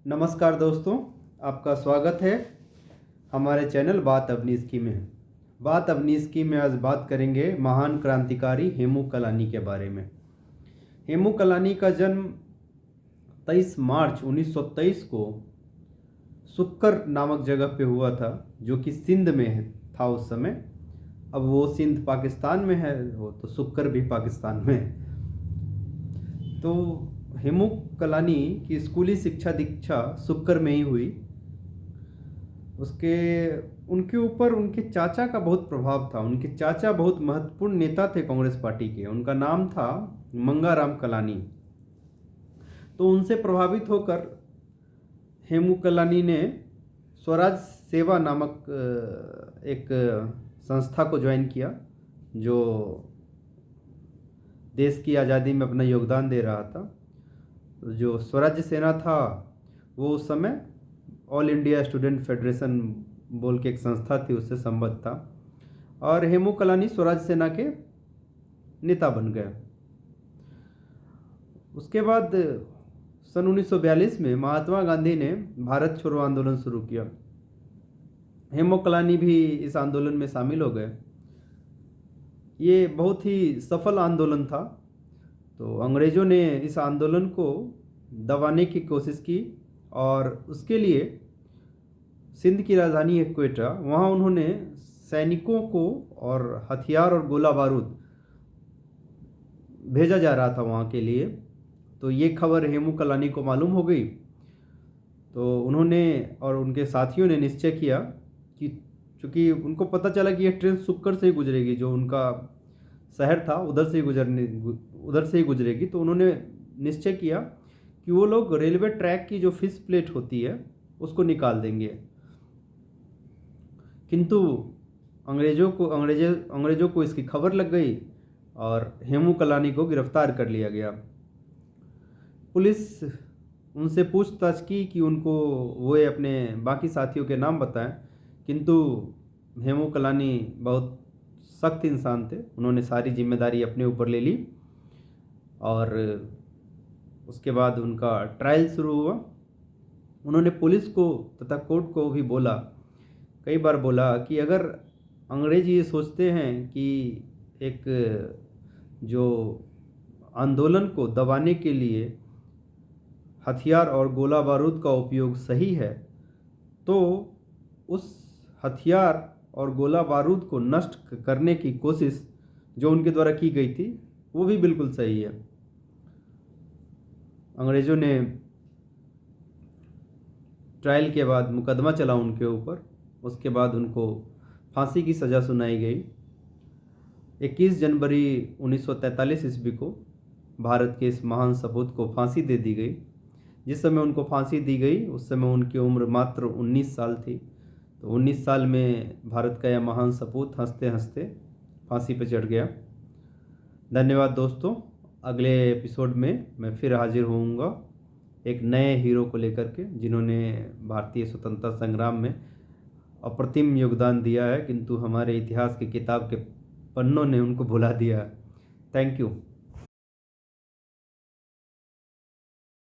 नमस्कार दोस्तों, आपका स्वागत है हमारे चैनल बात अवनीश में। बात अवनीश में आज बात करेंगे महान क्रांतिकारी हेमू कलानी के बारे में। हेमू कलानी का जन्म 23 मार्च 1923 को सुक्कर नामक जगह पे हुआ था, जो कि सिंध में था उस समय। अब वो सिंध पाकिस्तान में है, वो तो सुक्कर भी पाकिस्तान में है। तो हेमू कलानी की स्कूली शिक्षा दीक्षा सुक्कर में ही हुई। उनके ऊपर उनके चाचा का बहुत प्रभाव था। उनके चाचा बहुत महत्वपूर्ण नेता थे कांग्रेस पार्टी के। उनका नाम था मंगाराम कलानी। तो उनसे प्रभावित होकर हेमू कलानी ने स्वराज सेवा नामक एक संस्था को ज्वाइन किया, जो देश की आज़ादी में अपना योगदान दे रहा था। जो स्वराज्य सेना था वो उस समय ऑल इंडिया स्टूडेंट फेडरेशन बोल के एक संस्था थी, उससे संबद्ध था। और हेमू कलानी स्वराज्य सेना के नेता बन गए। उसके बाद सन 1942 में महात्मा गांधी ने भारत छोड़ो आंदोलन शुरू किया। हेमू कलानी भी इस आंदोलन में शामिल हो गए। ये बहुत ही सफल आंदोलन था। तो अंग्रेज़ों ने इस आंदोलन को दबाने की कोशिश की और उसके लिए सिंध की राजधानी है क्वेटा, वहाँ उन्होंने सैनिकों को और हथियार और गोला बारूद भेजा जा रहा था वहाँ के लिए। तो ये खबर हेमू कलानी को मालूम हो गई। तो उन्होंने और उनके साथियों ने निश्चय किया कि चूँकि उनको पता चला कि यह ट्रेन सुक्कर से ही गुजरेगी, जो उनका शहर था उधर से ही गुजरेगी, तो उन्होंने निश्चय किया कि वो लोग रेलवे ट्रैक की जो फिश प्लेट होती है उसको निकाल देंगे। किंतु अंग्रेज़ों को इसकी खबर लग गई और हेमू कलानी को गिरफ्तार कर लिया गया। पुलिस उनसे पूछताछ की कि उनको वो अपने बाकी साथियों के नाम बताएं, किंतु हेमू कलानी बहुत सख्त इंसान थे। उन्होंने सारी जिम्मेदारी अपने ऊपर ले ली और उसके बाद उनका ट्रायल शुरू हुआ। उन्होंने पुलिस को तथा कोर्ट को भी कई बार बोला कि अगर अंग्रेज ये सोचते हैं कि एक जो आंदोलन को दबाने के लिए हथियार और गोला बारूद का उपयोग सही है, तो उस हथियार और गोला बारूद को नष्ट करने की कोशिश जो उनके द्वारा की गई थी वो भी बिल्कुल सही है। अंग्रेज़ों ने ट्रायल के बाद मुकदमा चला उनके ऊपर। उसके बाद उनको फांसी की सज़ा सुनाई गई। 21 जनवरी 1943 ईस्वी को भारत के इस महान सपूत को फांसी दे दी गई। जिस समय उनको फांसी दी गई उस समय उनकी उम्र मात्र 19 साल थी। तो 19 साल में भारत का यह महान सपूत हंसते हंसते फांसी पर चढ़ गया। धन्यवाद दोस्तों। अगले एपिसोड में मैं फिर हाजिर होऊंगा एक नए हीरो को लेकर के, जिन्होंने भारतीय स्वतंत्रता संग्राम में अप्रतिम योगदान दिया है, किंतु हमारे इतिहास की किताब के पन्नों ने उनको भुला दिया है। Thank you.